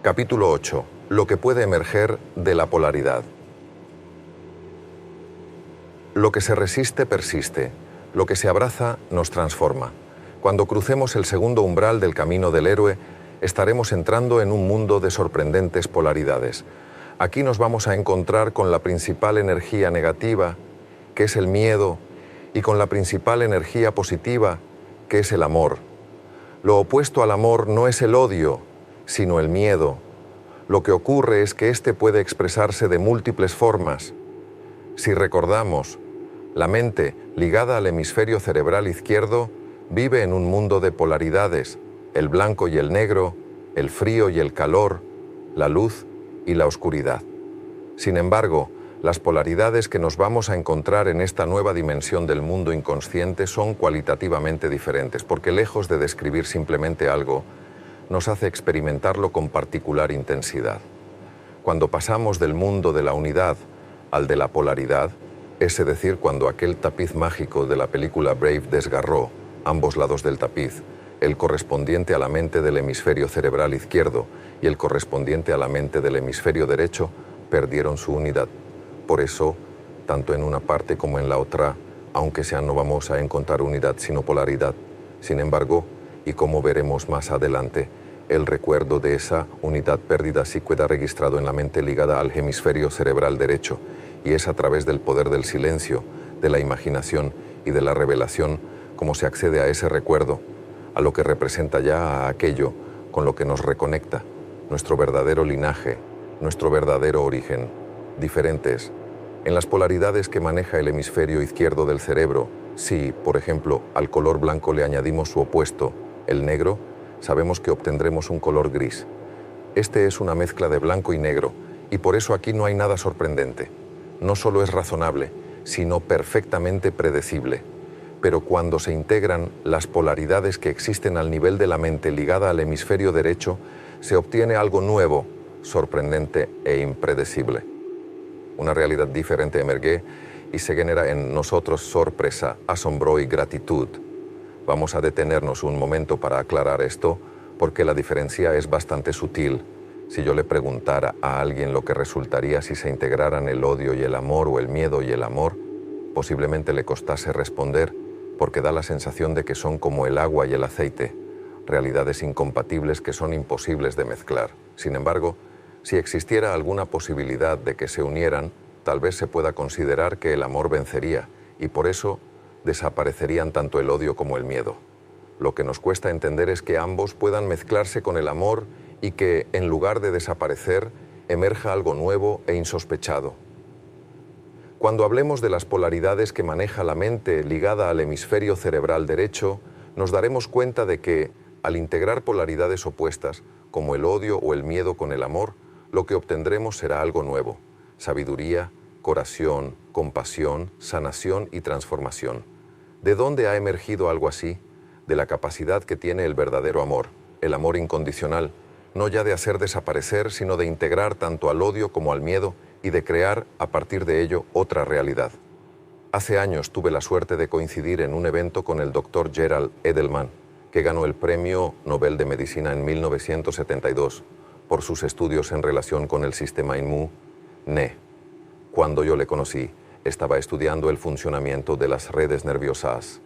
Capítulo 8. Lo que puede emerger de la polaridad. Lo que se resiste persiste, lo que se abraza nos transforma. Cuando crucemos el segundo umbral del camino del héroe, estaremos entrando en un mundo de sorprendentes polaridades. Aquí nos vamos a encontrar con la principal energía negativa, que es el miedo, y con la principal energía positiva, que es el amor. Lo opuesto al amor no es el odio, sino el miedo. Lo que ocurre es que éste puede expresarse de múltiples formas. Si recordamos, la mente, ligada al hemisferio cerebral izquierdo, vive en un mundo de polaridades, el blanco y el negro, el frío y el calor, la luz y la oscuridad. Sin embargo, las polaridades que nos vamos a encontrar en esta nueva dimensión del mundo inconsciente son cualitativamente diferentes, porque lejos de describir simplemente algo, nos hace experimentarlo con particular intensidad. Cuando pasamos del mundo de la unidad al de la polaridad, es decir, cuando aquel tapiz mágico de la película Brave desgarró ambos lados del tapiz, el correspondiente a la mente del hemisferio cerebral izquierdo y el correspondiente a la mente del hemisferio derecho, perdieron su unidad. Por eso, tanto en una parte como en la otra, aunque sea, no vamos a encontrar unidad sino polaridad. Sin embargo, y como veremos más adelante, el recuerdo de esa unidad perdida sí queda registrado en la mente ligada al hemisferio cerebral derecho, y es a través del poder del silencio, de la imaginación y de la revelación como se accede a ese recuerdo, a lo que representa ya a aquello con lo que nos reconecta, nuestro verdadero linaje, nuestro verdadero origen. Diferentes. En las polaridades que maneja el hemisferio izquierdo del cerebro, si, por ejemplo, al color blanco le añadimos su opuesto, el negro, sabemos que obtendremos un color gris. Este es una mezcla de blanco y negro, y por eso aquí no hay nada sorprendente. No solo es razonable, sino perfectamente predecible. Pero cuando se integran las polaridades que existen al nivel de la mente ligada al hemisferio derecho, se obtiene algo nuevo, sorprendente e impredecible. Una realidad diferente emerge y se genera en nosotros sorpresa, asombro y gratitud. Vamos a detenernos un momento para aclarar esto, porque la diferencia es bastante sutil. Si yo le preguntara a alguien lo que resultaría si se integraran el odio y el amor o el miedo y el amor, posiblemente le costase responder, porque da la sensación de que son como el agua y el aceite, realidades incompatibles que son imposibles de mezclar. Sin embargo, si existiera alguna posibilidad de que se unieran, tal vez se pueda considerar que el amor vencería, y por eso desaparecerían tanto el odio como el miedo. Lo que nos cuesta entender es que ambos puedan mezclarse con el amor y que, en lugar de desaparecer, emerja algo nuevo e insospechado. Cuando hablemos de las polaridades que maneja la mente ligada al hemisferio cerebral derecho, nos daremos cuenta de que, al integrar polaridades opuestas, como el odio o el miedo con el amor, lo que obtendremos será algo nuevo: sabiduría, curación, compasión, sanación y transformación. ¿De dónde ha emergido algo así? De la capacidad que tiene el verdadero amor, el amor incondicional, no ya de hacer desaparecer, sino de integrar tanto al odio como al miedo y de crear a partir de ello otra realidad. Hace años tuve la suerte de coincidir en un evento con el Dr. Gerald Edelman, que ganó el Premio Nobel de Medicina en 1972 por sus estudios en relación con el sistema inmune. Cuando yo le conocí, estaba estudiando el funcionamiento de las redes nerviosas.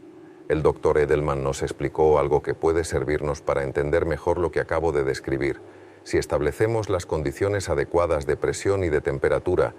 El Dr. Edelman nos explicó algo que puede servirnos para entender mejor lo que acabo de describir. Si establecemos las condiciones adecuadas de presión y de temperatura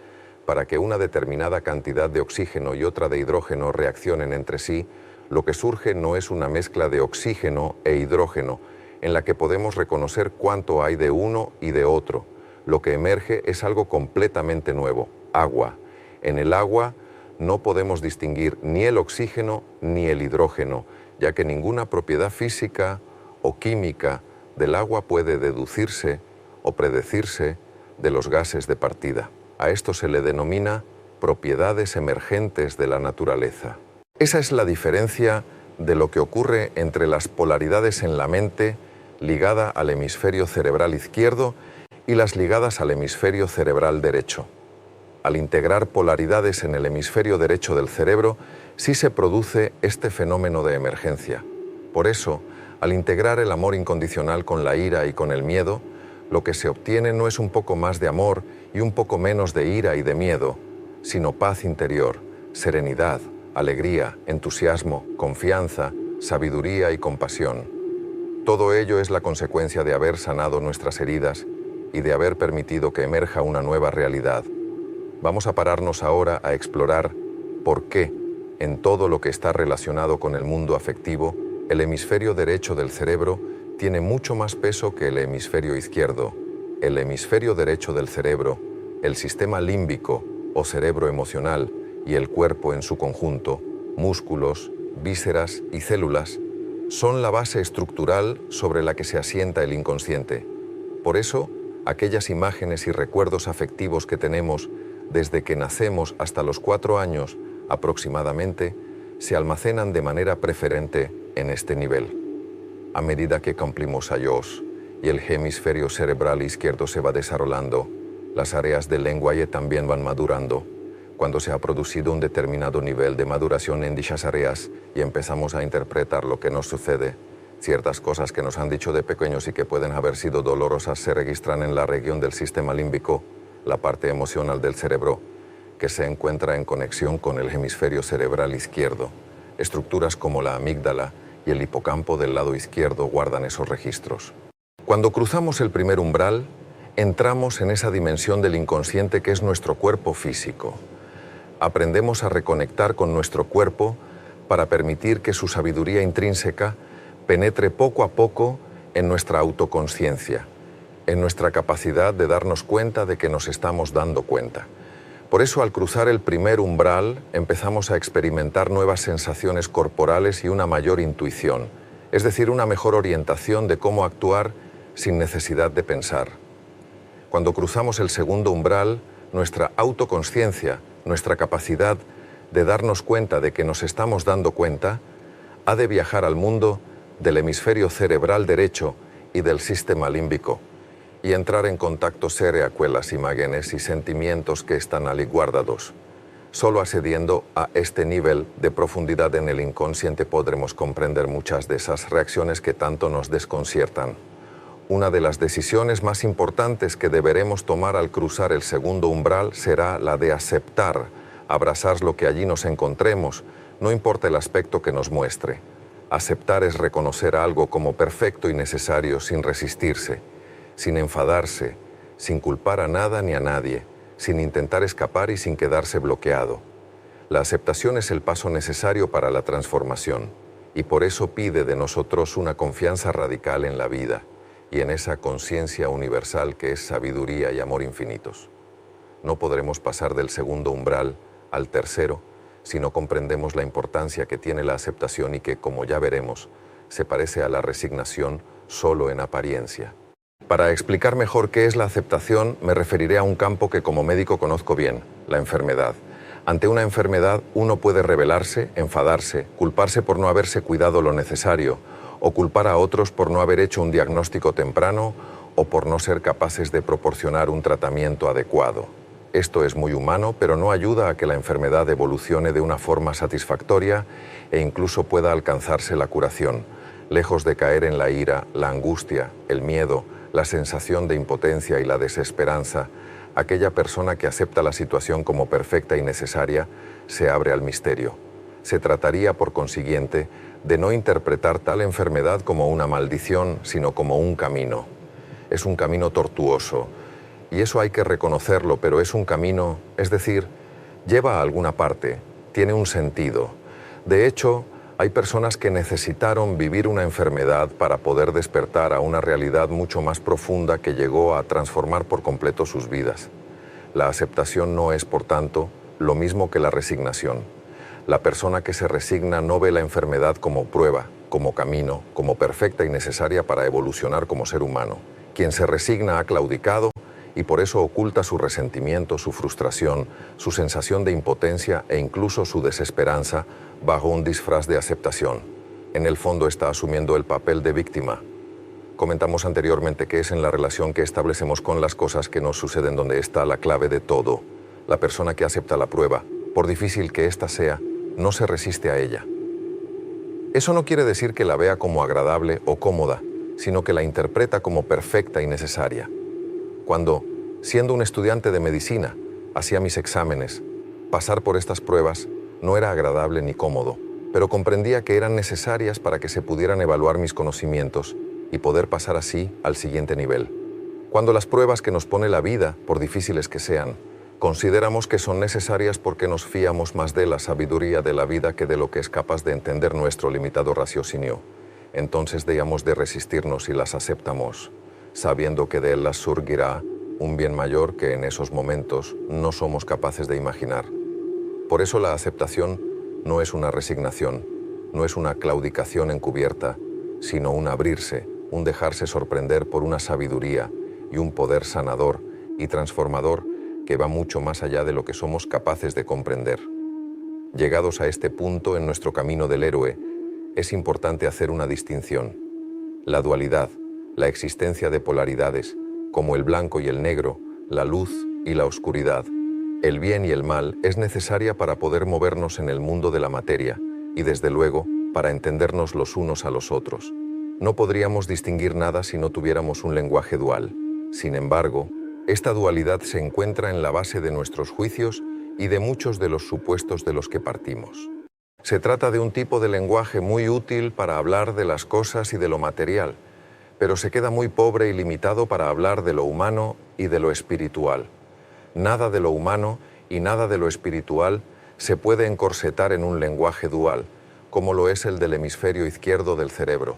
para que una determinada cantidad de oxígeno y otra de hidrógeno reaccionen entre sí, lo que surge no es una mezcla de oxígeno e hidrógeno, en la que podemos reconocer cuánto hay de uno y de otro. Lo que emerge es algo completamente nuevo: agua. En el agua no podemos distinguir ni el oxígeno ni el hidrógeno, ya que ninguna propiedad física o química del agua puede deducirse o predecirse de los gases de partida. A esto se le denomina propiedades emergentes de la naturaleza. Esa es la diferencia de lo que ocurre entre las polaridades en la mente ligada al hemisferio cerebral izquierdo y las ligadas al hemisferio cerebral derecho. Al integrar polaridades en el hemisferio derecho del cerebro, sí se produce este fenómeno de emergencia. Por eso, al integrar el amor incondicional con la ira y con el miedo, Lo que se obtiene no es un poco más de amor y un poco menos de ira y de miedo, sino paz interior, serenidad, alegría, entusiasmo, confianza, sabiduría y compasión. Todo ello es la consecuencia de haber sanado nuestras heridas y de haber permitido que emerja una nueva realidad. Vamos a pararnos ahora a explorar por qué, en todo lo que está relacionado con el mundo afectivo, el hemisferio derecho del cerebro tiene mucho más peso que el hemisferio izquierdo. El hemisferio derecho del cerebro, el sistema límbico o cerebro emocional y el cuerpo en su conjunto, músculos, vísceras y células, son la base estructural sobre la que se asienta el inconsciente. Por eso, aquellas imágenes y recuerdos afectivos que tenemos desde que nacemos hasta los 4 años aproximadamente, se almacenan de manera preferente en este nivel. A medida que cumplimos años y el hemisferio cerebral izquierdo se va desarrollando, las áreas del lenguaje también van madurando. Cuando se ha producido un determinado nivel de maduración en dichas áreas y empezamos a interpretar lo que nos sucede, ciertas cosas que nos han dicho de pequeños y que pueden haber sido dolorosas se registran en la región del sistema límbico, la parte emocional del cerebro, que se encuentra en conexión con el hemisferio cerebral izquierdo. Estructuras como la amígdala y el hipocampo del lado izquierdo guardan esos registros. Cuando cruzamos el primer umbral, entramos en esa dimensión del inconsciente que es nuestro cuerpo físico. Aprendemos a reconectar con nuestro cuerpo para permitir que su sabiduría intrínseca penetre poco a poco en nuestra autoconsciencia, en nuestra capacidad de darnos cuenta de que nos estamos dando cuenta. Por eso, al cruzar el primer umbral, empezamos a experimentar nuevas sensaciones corporales y una mayor intuición, es decir, una mejor orientación de cómo actuar sin necesidad de pensar. Cuando cruzamos el segundo umbral, nuestra autoconsciencia, nuestra capacidad de darnos cuenta de que nos estamos dando cuenta, ha de viajar al mundo del hemisferio cerebral derecho y del sistema límbico, y entrar en contacto serio con las imágenes y sentimientos que están allí guardados. Solo accediendo a este nivel de profundidad en el inconsciente podremos comprender muchas de esas reacciones que tanto nos desconciertan. Una de las decisiones más importantes que deberemos tomar al cruzar el segundo umbral será la de aceptar, abrazar lo que allí nos encontremos, no importa el aspecto que nos muestre. Aceptar es reconocer algo como perfecto y necesario sin resistirse, sin enfadarse, sin culpar a nada ni a nadie, sin intentar escapar y sin quedarse bloqueado. La aceptación es el paso necesario para la transformación, y por eso pide de nosotros una confianza radical en la vida y en esa conciencia universal que es sabiduría y amor infinitos. No podremos pasar del segundo umbral al tercero si no comprendemos la importancia que tiene la aceptación y que, como ya veremos, se parece a la resignación solo en apariencia. Para explicar mejor qué es la aceptación, me referiré a un campo que como médico conozco bien, la enfermedad. Ante una enfermedad, uno puede rebelarse, enfadarse, culparse por no haberse cuidado lo necesario, o culpar a otros por no haber hecho un diagnóstico temprano o por no ser capaces de proporcionar un tratamiento adecuado. Esto es muy humano, pero no ayuda a que la enfermedad evolucione de una forma satisfactoria e incluso pueda alcanzarse la curación, lejos de caer en la ira, la angustia, el miedo, la sensación de impotencia y la desesperanza. Aquella persona que acepta la situación como perfecta y necesaria se abre al misterio. Se trataría, por consiguiente, de no interpretar tal enfermedad como una maldición, sino como un camino. Es un camino tortuoso, y eso hay que reconocerlo, pero es un camino, es decir, lleva a alguna parte, tiene un sentido. De hecho, hay personas que necesitaron vivir una enfermedad para poder despertar a una realidad mucho más profunda que llegó a transformar por completo sus vidas. La aceptación no es, por tanto, lo mismo que la resignación. La persona que se resigna no ve la enfermedad como prueba, como camino, como perfecta y necesaria para evolucionar como ser humano. Quien se resigna ha claudicado y por eso oculta su resentimiento, su frustración, su sensación de impotencia e incluso su desesperanza bajo un disfraz de aceptación. En el fondo está asumiendo el papel de víctima. Comentamos anteriormente que es en la relación que establecemos con las cosas que nos suceden donde está la clave de todo. La persona que acepta la prueba, por difícil que ésta sea, no se resiste a ella. Eso no quiere decir que la vea como agradable o cómoda, sino que la interpreta como perfecta y necesaria. Cuando, siendo un estudiante de medicina, hacía mis exámenes, pasar por estas pruebas no era agradable ni cómodo, pero comprendía que eran necesarias para que se pudieran evaluar mis conocimientos y poder pasar así al siguiente nivel. Cuando las pruebas que nos pone la vida, por difíciles que sean, consideramos que son necesarias porque nos fiamos más de la sabiduría de la vida que de lo que es capaz de entender nuestro limitado raciocinio, entonces debemos de resistirnos y las aceptamos, sabiendo que de ellas surgirá un bien mayor que en esos momentos no somos capaces de imaginar. Por eso la aceptación no es una resignación, no es una claudicación encubierta, sino un abrirse, un dejarse sorprender por una sabiduría y un poder sanador y transformador que va mucho más allá de lo que somos capaces de comprender. Llegados a este punto en nuestro camino del héroe, es importante hacer una distinción. La dualidad, la existencia de polaridades, como el blanco y el negro, la luz y la oscuridad, el bien y el mal, es necesaria para poder movernos en el mundo de la materia y, desde luego, para entendernos los unos a los otros. No podríamos distinguir nada si no tuviéramos un lenguaje dual. Sin embargo, esta dualidad se encuentra en la base de nuestros juicios y de muchos de los supuestos de los que partimos. Se trata de un tipo de lenguaje muy útil para hablar de las cosas y de lo material, pero se queda muy pobre y limitado para hablar de lo humano y de lo espiritual. Nada de lo humano y nada de lo espiritual se puede encorsetar en un lenguaje dual, como lo es el del hemisferio izquierdo del cerebro.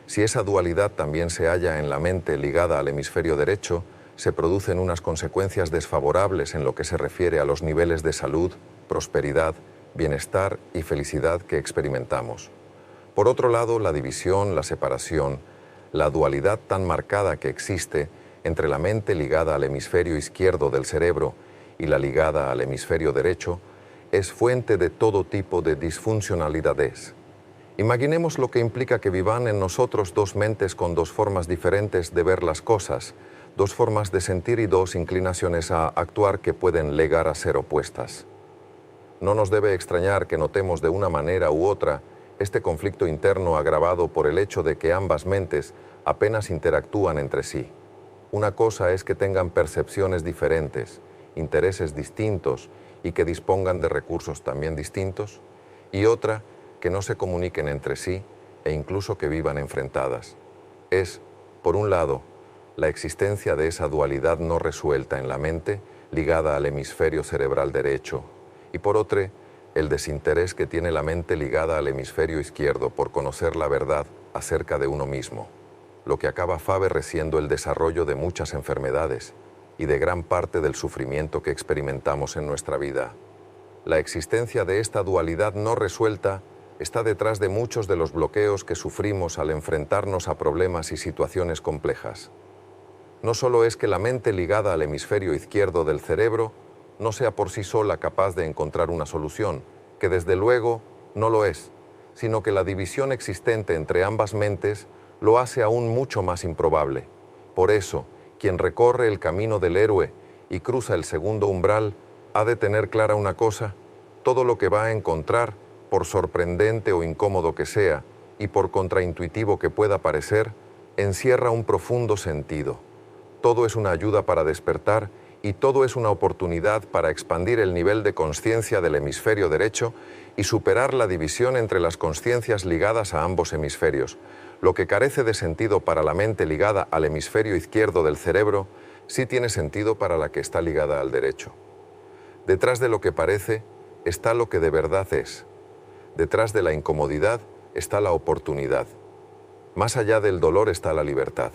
Si esa dualidad también se halla en la mente ligada al hemisferio derecho, se producen unas consecuencias desfavorables en lo que se refiere a los niveles de salud, prosperidad, bienestar y felicidad que experimentamos. Por otro lado, la división, la separación, la dualidad tan marcada que existe entre la mente ligada al hemisferio izquierdo del cerebro y la ligada al hemisferio derecho, es fuente de todo tipo de disfuncionalidades. Imaginemos lo que implica que vivan en nosotros dos mentes con dos formas diferentes de ver las cosas, dos formas de sentir y dos inclinaciones a actuar que pueden llegar a ser opuestas. No nos debe extrañar que notemos de una manera u otra este conflicto interno agravado por el hecho de que ambas mentes apenas interactúan entre sí. Una cosa es que tengan percepciones diferentes, intereses distintos y que dispongan de recursos también distintos, y otra, que no se comuniquen entre sí e incluso que vivan enfrentadas. Es, por un lado, la existencia de esa dualidad no resuelta en la mente ligada al hemisferio cerebral derecho, y por otro, el desinterés que tiene la mente ligada al hemisferio izquierdo por conocer la verdad acerca de uno mismo, lo que acaba favoreciendo el desarrollo de muchas enfermedades y de gran parte del sufrimiento que experimentamos en nuestra vida. La existencia de esta dualidad no resuelta está detrás de muchos de los bloqueos que sufrimos al enfrentarnos a problemas y situaciones complejas. No solo es que la mente ligada al hemisferio izquierdo del cerebro no sea por sí sola capaz de encontrar una solución, que desde luego no lo es, sino que la división existente entre ambas mentes lo hace aún mucho más improbable. Por eso, quien recorre el camino del héroe y cruza el segundo umbral ha de tener clara una cosa: todo lo que va a encontrar, por sorprendente o incómodo que sea, y por contraintuitivo que pueda parecer, encierra un profundo sentido. Todo es una ayuda para despertar y todo es una oportunidad para expandir el nivel de consciencia del hemisferio derecho y superar la división entre las consciencias ligadas a ambos hemisferios. Lo que carece de sentido para la mente ligada al hemisferio izquierdo del cerebro, sí tiene sentido para la que está ligada al derecho. Detrás de lo que parece está lo que de verdad es. Detrás de la incomodidad está la oportunidad. Más allá del dolor está la libertad.